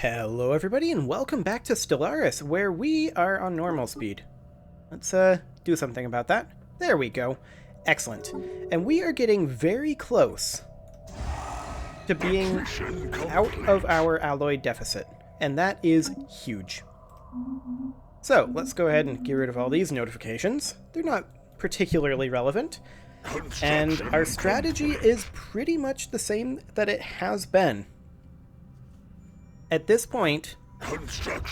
Hello everybody and welcome back to Stellaris, where we are on normal speed. Let's do something about that. There we go. Excellent. And we are getting very close to being out of our alloy deficit. And that is huge. So, let's go ahead and get rid of all these notifications. They're not particularly relevant. And our strategy is pretty much the same that it has been. At this point,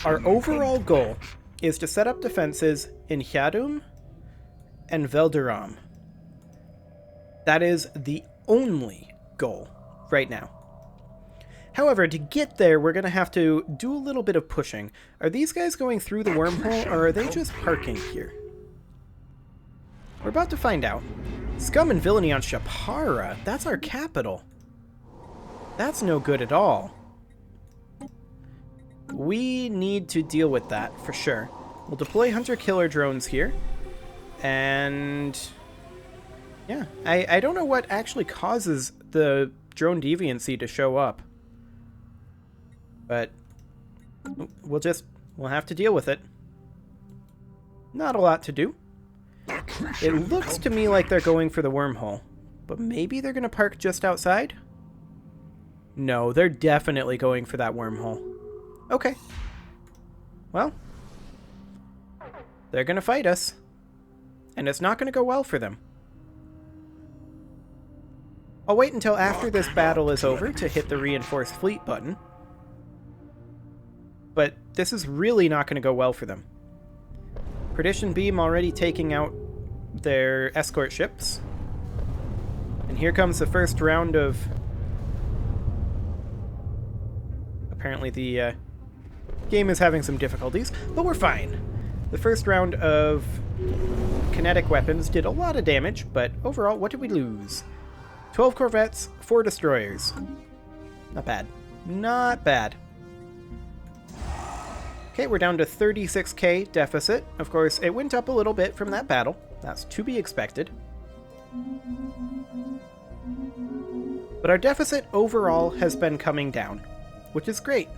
our overall goal is to set up defenses in Hyadum and Velderam. That is the only goal right now. However, to get there, we're going to have to do a little bit of pushing. Are these guys going through the wormhole, or are they just parking here? We're about to find out. Scum and villainy on Shapara. That's our capital. That's no good at all. We need to deal with that, for sure. We'll deploy hunter-killer drones here. And yeah, I don't know what actually causes the drone deviancy to show up. But we'll have to deal with it. Not a lot to do. It looks to me like they're going for the wormhole. But maybe they're going to park just outside? No, they're definitely going for that wormhole. Okay. Well, they're going to fight us. And it's not going to go well for them. I'll wait until after this battle is over to hit the reinforced fleet button. But this is really not going to go well for them. Perdition Beam already taking out their escort ships. And here comes the first round of... Apparently the game is having some difficulties, but we're fine. The first round of kinetic weapons did a lot of damage, but overall, what did we lose? 12 corvettes, 4 destroyers. Not bad. Not bad. Okay, we're down to 36k deficit. Of course, it went up a little bit from that battle. That's to be expected. But our deficit overall has been coming down, which is great.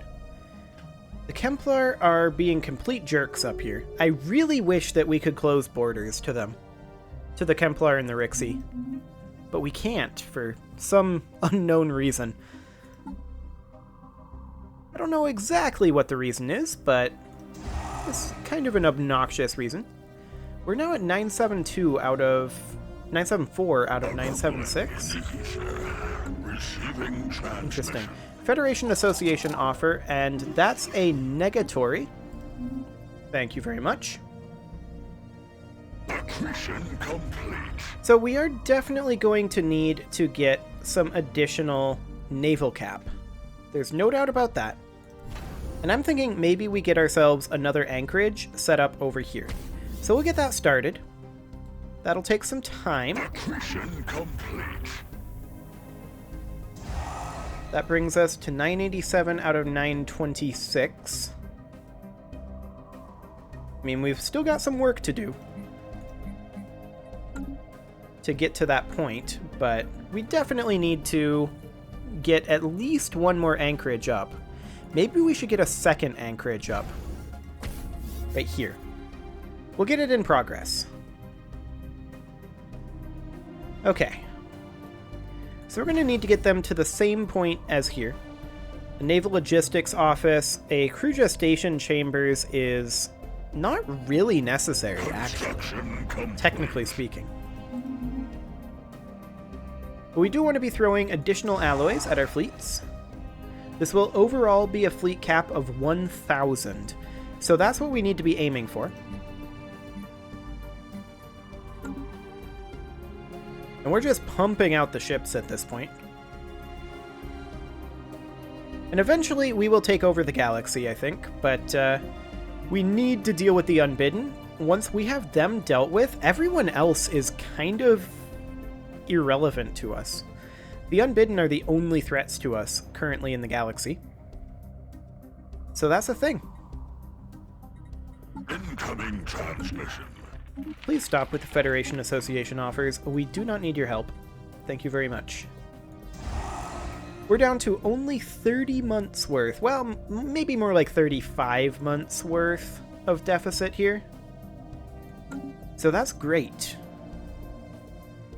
The Kemplar are being complete jerks up here. I really wish that we could close borders to them. To the Kemplar and the Rixie. But we can't, for some unknown reason. I don't know exactly what the reason is, but it's kind of an obnoxious reason. We're now at 972 out of... 974 out of 976? Interesting. Federation Association offer, and that's a negatory. Thank you very much. So we are definitely going to need to get some additional naval cap. There's no doubt about that. And I'm thinking maybe we get ourselves another anchorage set up over here. So we'll get that started. That'll take some time. That brings us to 987 out of 926. I mean, we've still got some work to do to get to that point, but we definitely need to get at least one more anchorage up. Maybe we should get a second anchorage up. Right here. We'll get it in progress. Okay. So we're going to need to get them to the same point as here. A naval logistics office, a crew gestation chambers is not really necessary, actually, technically speaking. But we do want to be throwing additional alloys at our fleets. This will overall be a fleet cap of 1,000. So that's what we need to be aiming for. And we're just pumping out the ships at this point. And eventually we will take over the galaxy, I think. But we need to deal with the Unbidden. Once we have them dealt with, everyone else is kind of irrelevant to us. The Unbidden are the only threats to us currently in the galaxy. So that's the thing. Incoming transmission. Please stop with the Federation Association offers. We do not need your help. Thank you very much. We're down to only 30 months worth. Well, maybe more like 35 months worth of deficit here. So that's great.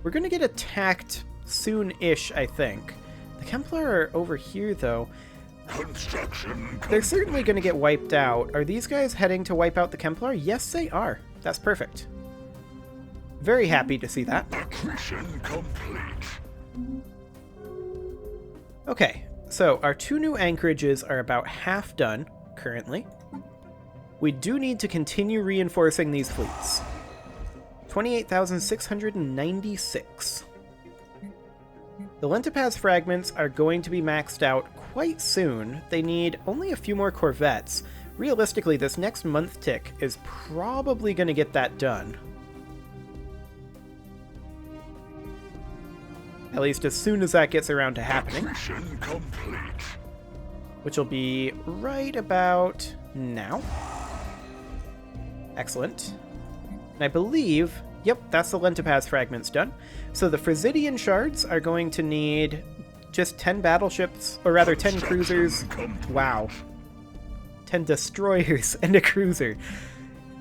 We're going to get attacked soon-ish, I think. The Kemplar are over here, though. They're certainly going to get wiped out. Are these guys heading to wipe out the Kemplar? Yes, they are. That's perfect. Very happy to see that. Okay, so our 2 new anchorages are about half done currently. We do need to continue reinforcing these fleets. 28,696. The Lentipaz fragments are going to be maxed out quite soon. They need only a few more corvettes. Realistically, this next month tick is probably going to get that done. At least as soon as that gets around to happening. Which will be right about now. Excellent. And I believe, yep, that's the Lentipaz fragments done. So the Frisidian shards are going to need just 10 battleships, or rather 10 cruisers. Wow. 10 destroyers and a cruiser.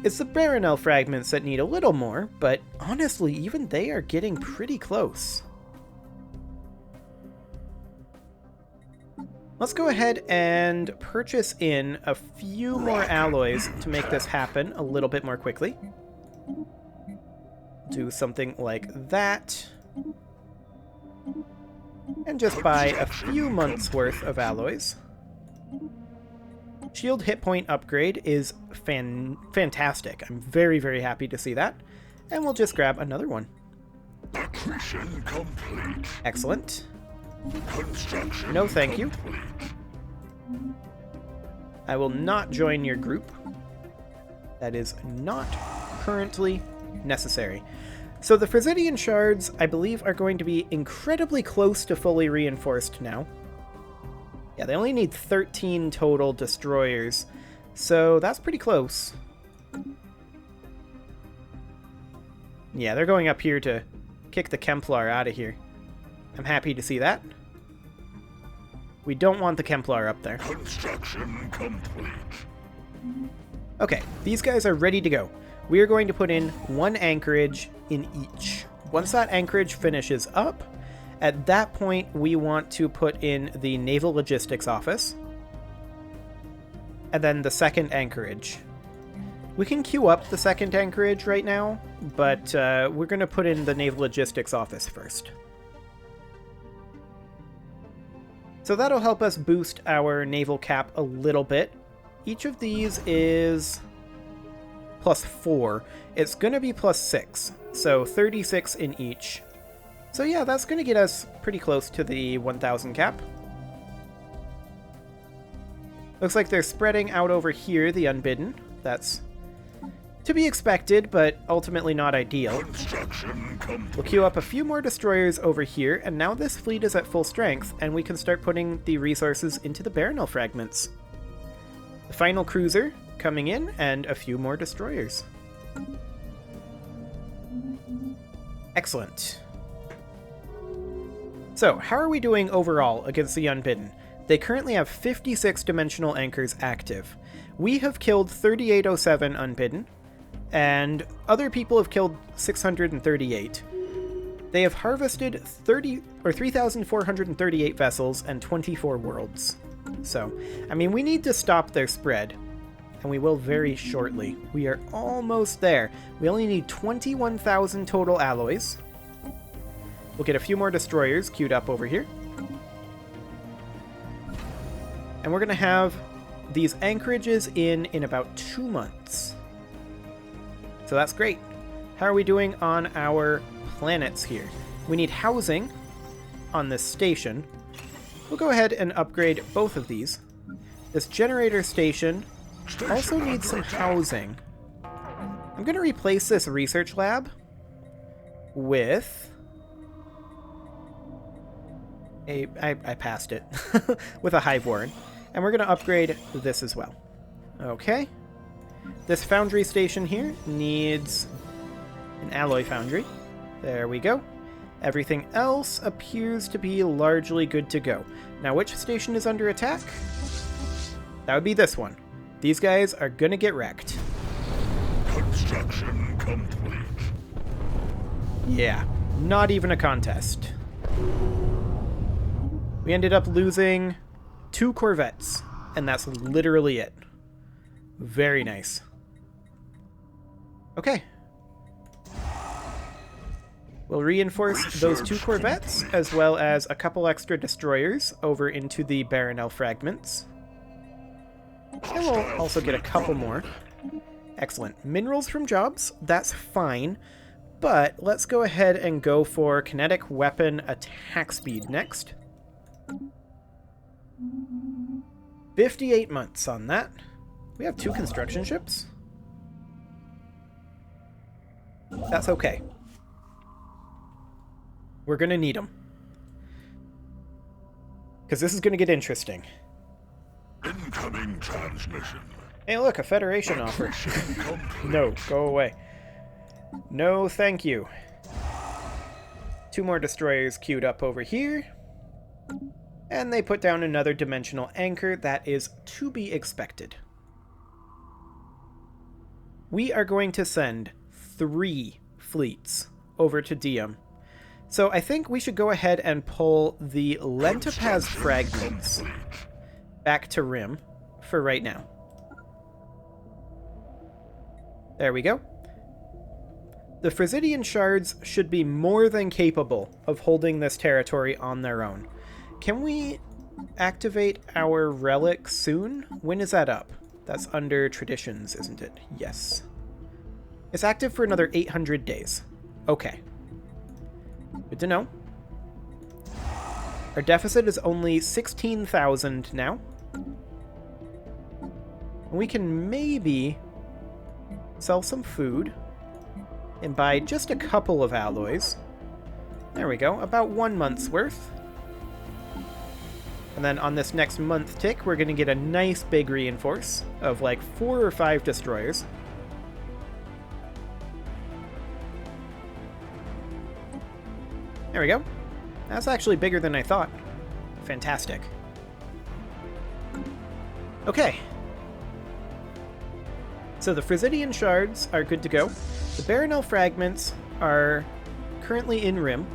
It's the Baronel fragments that need a little more, but honestly, even they are getting pretty close. Let's go ahead and purchase in a few more alloys to make this happen a little bit more quickly. Do something like that. And just buy a few months worth of alloys. Shield hit point upgrade is fantastic. I'm very, very happy to see that. And we'll just grab another one. Excellent. No, thank you. I will not join your group. That is not currently necessary. So the Frisidian shards, I believe, are going to be incredibly close to fully reinforced now. Yeah, they only need 13 total destroyers, so that's pretty close. Yeah, they're going up here to kick the Kemplar out of here. I'm happy to see that. We don't want the Kemplar up there. Construction complete. Okay, these guys are ready to go. We are going to put in 1 anchorage in each. Once that anchorage finishes up, at that point we want to put in the Naval Logistics Office. And then the second anchorage. We can queue up the second anchorage right now, but we're going to put in the Naval Logistics Office first. So that'll help us boost our naval cap a little bit. Each of these is +4. It's going to be +6, so 36 in each. So yeah, that's going to get us pretty close to the 1,000 cap. Looks like they're spreading out over here, the Unbidden. That's to be expected, but ultimately not ideal. We'll queue up a few more destroyers over here, and now this fleet is at full strength, and we can start putting the resources into the Baronel fragments. The final cruiser coming in, and a few more destroyers. Excellent. So, how are we doing overall against the Unbidden? They currently have 56 dimensional anchors active. We have killed 3807 Unbidden, and other people have killed 638. They have harvested 3,438 vessels and 24 worlds. So, I mean, we need to stop their spread, and we will very shortly. We are almost there. We only need 21,000 total alloys. We'll get a few more destroyers queued up over here. And we're going to have these anchorages in about 2 months. So that's great. How are we doing on our planets here? We need housing on this station. We'll go ahead and upgrade both of these. This generator station also needs some housing. I'm going to replace this research lab with I passed it, with a hive warren. And we're going to upgrade this as well. Okay. This foundry station here needs an alloy foundry. There we go. Everything else appears to be largely good to go. Now, which station is under attack? That would be this one. These guys are gonna get wrecked. Construction complete. Yeah, not even a contest. We ended up losing 2 corvettes, and that's literally it. Very nice. Okay. We'll reinforce those 2 corvettes, as well as a couple extra destroyers over into the Baronel fragments. And we'll also get a couple more. Excellent. Minerals from jobs, that's fine. But let's go ahead and go for kinetic weapon attack speed next. 58 months on that. We have 2 construction ships. That's okay. We're going to need them. Because this is going to get interesting. Incoming transmission. Hey, look, a Federation offer. No, go away. No, thank you. 2 more destroyers queued up over here. And they put down another dimensional anchor. That is to be expected. We are going to send 3 fleets over to Diem. So I think we should go ahead and pull the Lentipaz fragments back to Rim for right now. There we go. The Frisidian shards should be more than capable of holding this territory on their own. Can we activate our relic soon? When is that up? That's under traditions, isn't it? Yes. It's active for another 800 days. Okay. Good to know. Our deficit is only 16,000 now. We can maybe sell some food and buy just a couple of alloys. There we go, about 1 month's worth. And then on this next month tick, we're going to get a nice big reinforce of like 4 or 5 destroyers. There we go. That's actually bigger than I thought. Fantastic. Okay. So the Frisidian shards are good to go. The Baronel fragments are currently in Rim.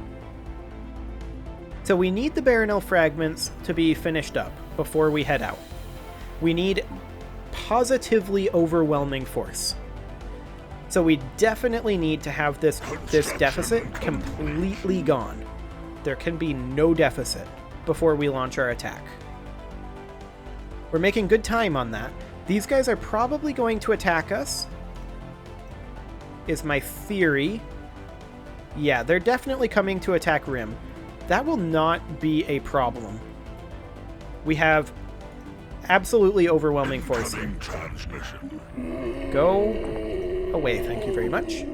So we need the Baronel fragments to be finished up before we head out. We need positively overwhelming force. So we definitely need to have this deficit completely gone. There can be no deficit before we launch our attack. We're making good time on that. These guys are probably going to attack us, is my theory. Yeah, they're definitely coming to attack Rim. That will not be a problem. We have absolutely overwhelming force here. Go away, thank you very much.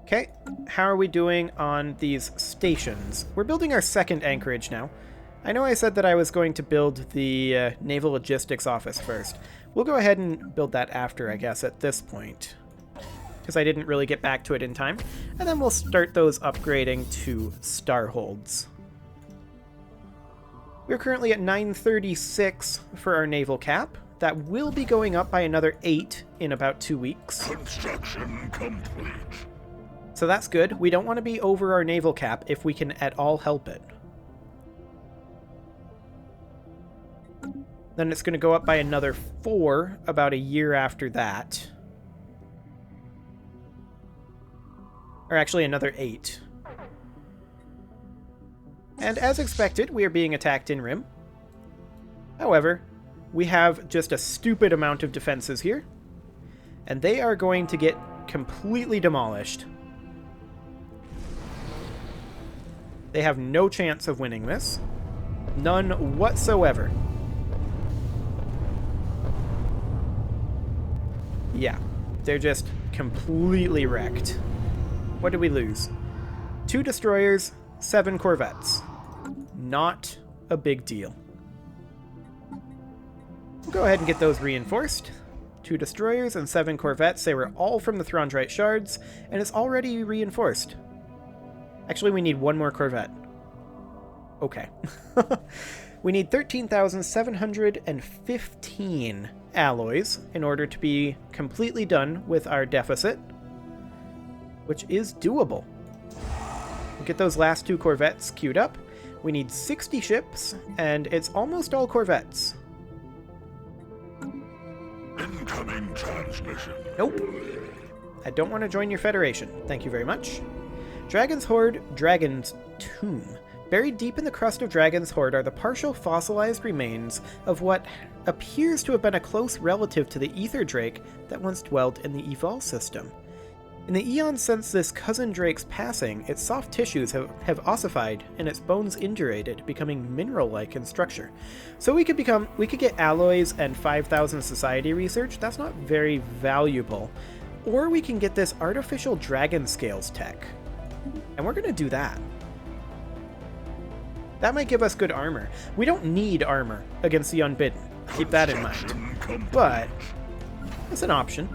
Okay, how are we doing on these stations? We're building our second anchorage now. I know I said that I was going to build the Naval Logistics Office first. We'll go ahead and build that after, I guess, at this point, because I didn't really get back to it in time. And then we'll start those upgrading to Starholds. We're currently at 936 for our naval cap. That will be going up by another 8 in about 2 weeks. Construction complete. So that's good. We don't want to be over our naval cap if we can at all help it. Then it's going to go up by another 4 about a year after that. Or actually another 8. And as expected, we are being attacked in Rim. However, we have just a stupid amount of defenses here. And they are going to get completely demolished. They have no chance of winning this. None whatsoever. Yeah, they're just completely wrecked. What did we lose? 2 destroyers, 7 corvettes. Not a big deal. We'll go ahead and get those reinforced. 2 destroyers and 7 corvettes. They were all from the Throndraite shards, and it's already reinforced. Actually, we need one more corvette. Okay. We need 13,715 alloys in order to be completely done with our deficit, which is doable. We'll get those last 2 corvettes queued up. We need 60 ships, and it's almost all corvettes. Incoming transmission. Nope. I don't want to join your federation. Thank you very much. Dragon's Hoard, Dragon's Tomb. Buried deep in the crust of Dragon's Hoard are the partial fossilized remains of what appears to have been a close relative to the ether drake that once dwelt in the Evol system. In the eons since this cousin drake's passing, its soft tissues have ossified and its bones indurated, becoming mineral-like in structure. So we could get alloys and 5,000 society research. That's not very valuable. Or we can get this artificial dragon scales tech. And we're going to do that. That might give us good armor. We don't need armor against the Unbidden. Keep that in mind. But it's an option.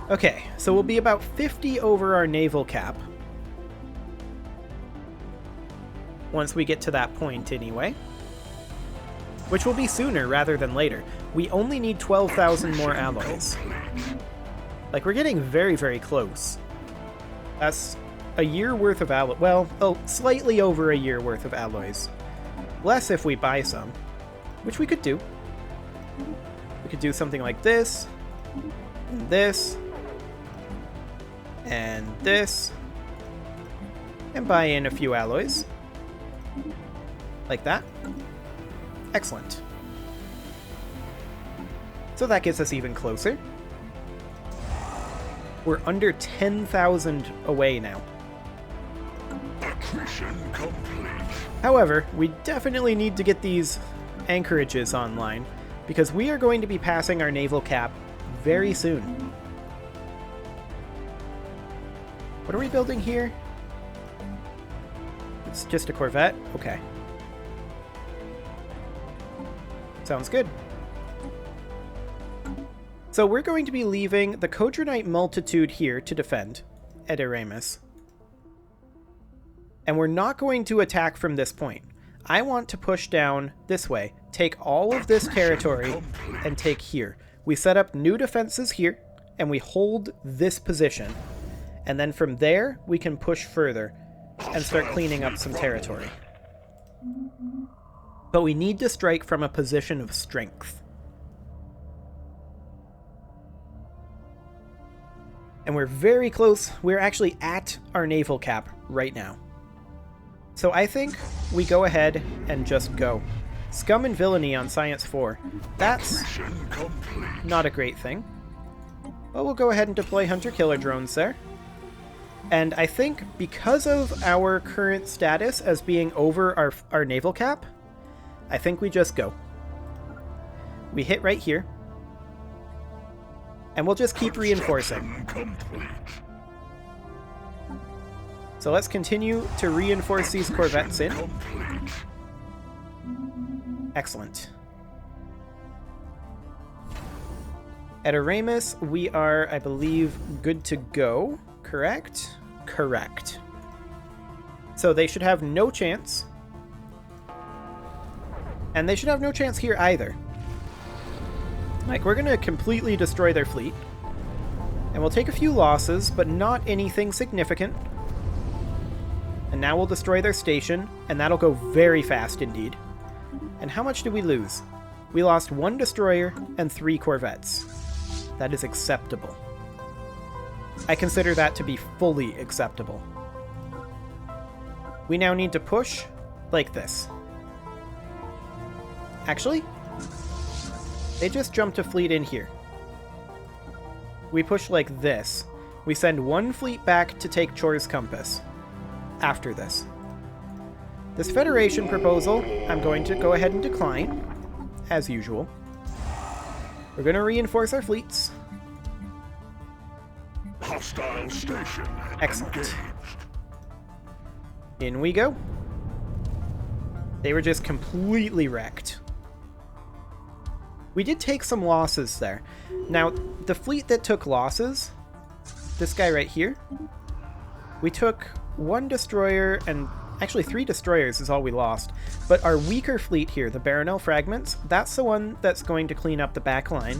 Okay, so we'll be about 50 over our naval cap. Once we get to that point, anyway. Which will be sooner rather than later. We only need 12,000 more alloys. Like, we're getting very, very close. That's a year worth of alloy. Well, slightly over a year worth of alloys. Less if we buy some, which we could do. We could do something like this, and this, and this, and buy in a few alloys. Like that. Excellent. So that gets us even closer. We're under 10,000 away now. Accretion complete. However, we definitely need to get these anchorages online, because we are going to be passing our naval cap very soon. What are we building here? It's just a corvette? Okay. Sounds good. So we're going to be leaving the Codronite Multitude here to defend Atraitus. And we're not going to attack from this point. I want to push down this way, take all of this territory, and take here. We set up new defenses here, and we hold this position. And then from there, we can push further and start cleaning up some territory. But we need to strike from a position of strength. And we're very close. We're actually at our naval cap right now. So I think we go ahead and just go. Scum and Villainy on Science 4. That's not a great thing. But we'll go ahead and deploy Hunter-Killer drones there. And I think because of our current status as being over our naval cap, I think we just go. We hit right here. And we'll just keep reinforcing. So let's continue to reinforce these corvettes in. Excellent. At Atraitus, we are, I believe, good to go. Correct? Correct. So they should have no chance. And they should have no chance here either. Like, we're going to completely destroy their fleet. And we'll take a few losses, but not anything significant. And now we'll destroy their station, and that'll go very fast indeed. And how much did we lose? We lost 1 destroyer and 3 corvettes. That is acceptable. I consider that to be fully acceptable. We now need to push like this. Actually, they just jumped a fleet in here. We push like this. We send 1 fleet back to take Chor's Compass. After this. This Federation proposal, I'm going to go ahead and decline, as usual. We're going to reinforce our fleets. Hostile station. Excellent. Engaged. In we go. They were just completely wrecked. We did take some losses there. Now, the fleet that took losses this guy right here. We took 1 destroyer, and actually 3 destroyers is all we lost. But our weaker fleet here, the Baronel Fragments, that's the one that's going to clean up the back line,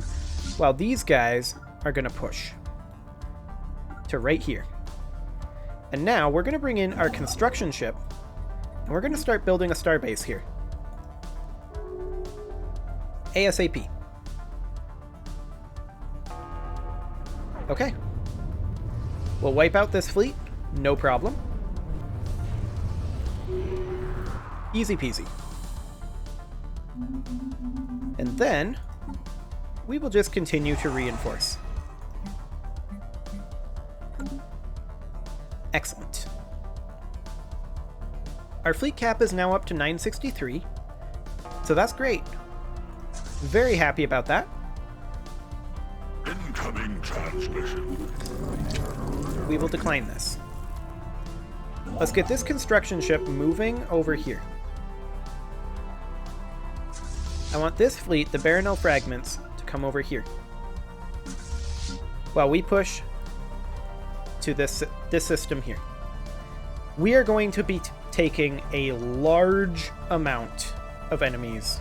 while these guys are going to push to right here. And now we're going to bring in our construction ship, and we're going to start building a starbase here. ASAP. Okay. We'll wipe out this fleet, no problem. Easy peasy. And then we will just continue to reinforce. Excellent. Our fleet cap is now up to 963, so that's great. Very happy about that. Incoming transmission. We will decline this. Let's get this construction ship moving over here. I want this fleet, the Baronel Fragments, to come over here, while we push to this system here. We are going to be taking a large amount of enemies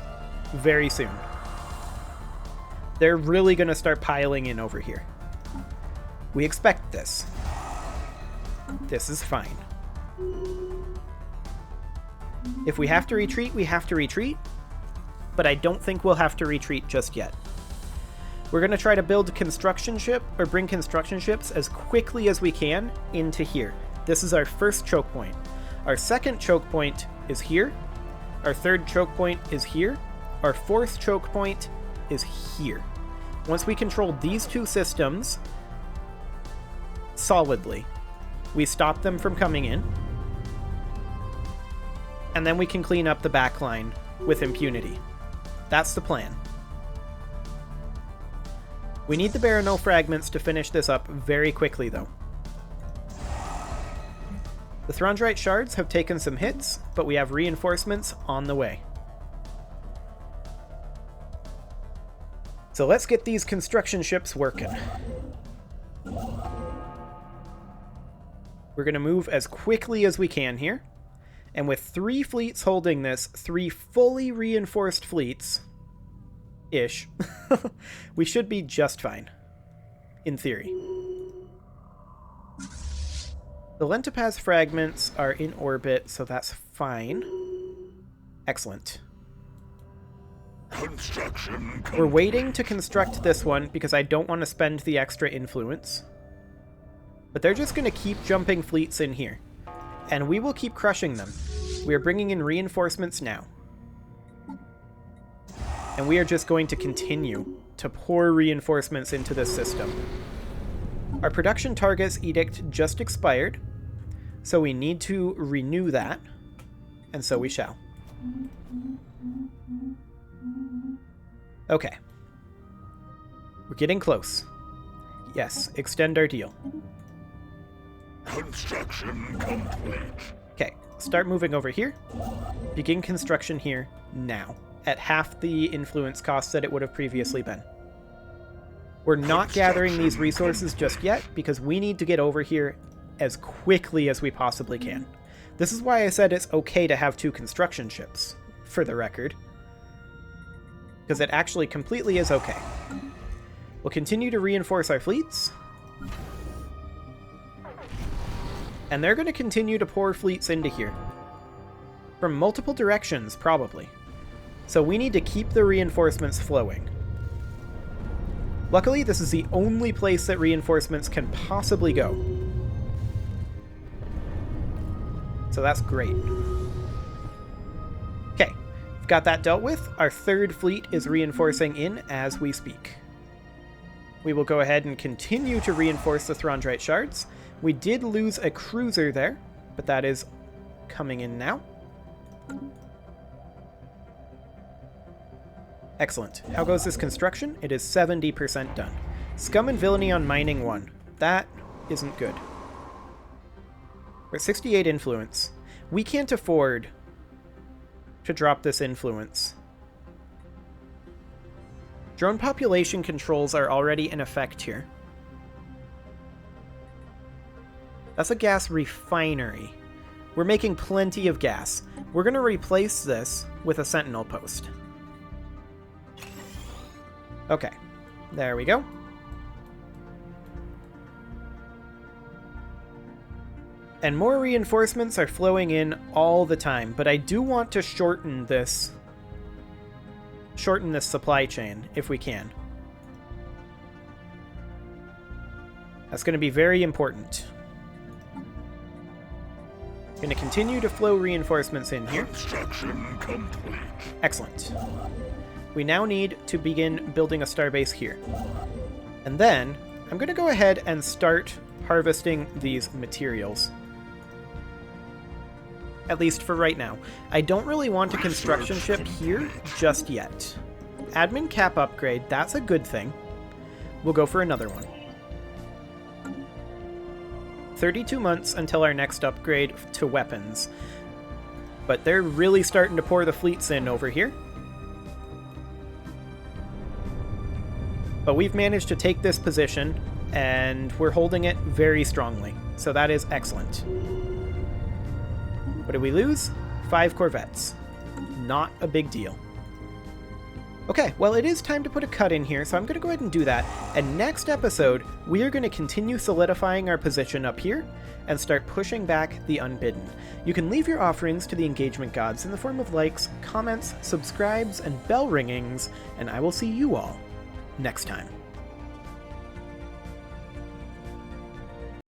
very soon. They're really going to start piling in over here. We expect this. This is fine. If we have to retreat, we have to retreat, but I don't think we'll have to retreat just yet. We're going to try to build a construction ship, or bring construction ships as quickly as we can into here. This is our first choke point. Our second choke point is here. Our third choke point is here. Our fourth choke point is here. Once we control these 2 systems solidly, we stop them from coming in, and then we can clean up the back line with impunity. That's the plan. We need the Baronel Fragments to finish this up very quickly, though. The Throndraite Shards have taken some hits, but we have reinforcements on the way. So let's get these construction ships working. We're going to move as quickly as we can here. And with 3 fleets holding this, 3 fully reinforced fleets, ish, we should be just fine, in theory. The Lentipaz Fragments are in orbit, so that's fine. Excellent. Construction complete. We're waiting to construct this one because I don't want to spend the extra influence. But they're just going to keep jumping fleets in here, and we will keep crushing them. We are bringing in reinforcements now. And we are just going to continue to pour reinforcements into this system. Our production targets edict just expired, so we need to renew that, and so we shall. Okay. We're getting close. Yes, extend our deal. Construction complete. Okay, start moving over here. Begin construction here now, at half the influence cost that it would have previously been. We're not gathering these resources just yet because we need to get over here as quickly as we possibly can. This is why I said it's okay to have 2 construction ships, for the record. Because it actually completely is okay. We'll continue to reinforce our fleets. And they're going to continue to pour fleets into here. From multiple directions, probably. So we need to keep the reinforcements flowing. Luckily, this is the only place that reinforcements can possibly go. So that's great. Okay, we've got that dealt with. Our third fleet is reinforcing in as we speak. We will go ahead and continue to reinforce the Throndraite Shards. We did lose a cruiser there, but that is coming in now. Excellent. How goes this construction? It is 70% done. Scum and Villainy on Mining 1. That isn't good. We're at 68 influence. We can't afford to drop this influence. Drone population controls are already in effect here. That's a gas refinery. We're making plenty of gas. We're going to replace this with a sentinel post. Okay, there we go. And more reinforcements are flowing in all the time, but I do want to shorten this supply chain if we can. That's going to be very important. Going to continue to flow reinforcements in here. Construction complete. Excellent. We now need to begin building a starbase here. And then I'm going to go ahead and start harvesting these materials. At least for right now. I don't really want a construction ship here just yet. Admin cap upgrade, that's a good thing. We'll go for another one. 32 months until our next upgrade to weapons. But they're really starting to pour the fleets in over here. But we've managed to take this position, and we're holding it very strongly. So that is excellent. What did we lose? 5 corvettes. Not a big deal. Okay, well, it is time to put a cut in here, so I'm going to go ahead and do that. And next episode, we are going to continue solidifying our position up here and start pushing back the Unbidden. You can leave your offerings to the engagement gods in the form of likes, comments, subscribes, and bell ringings, and I will see you all next time.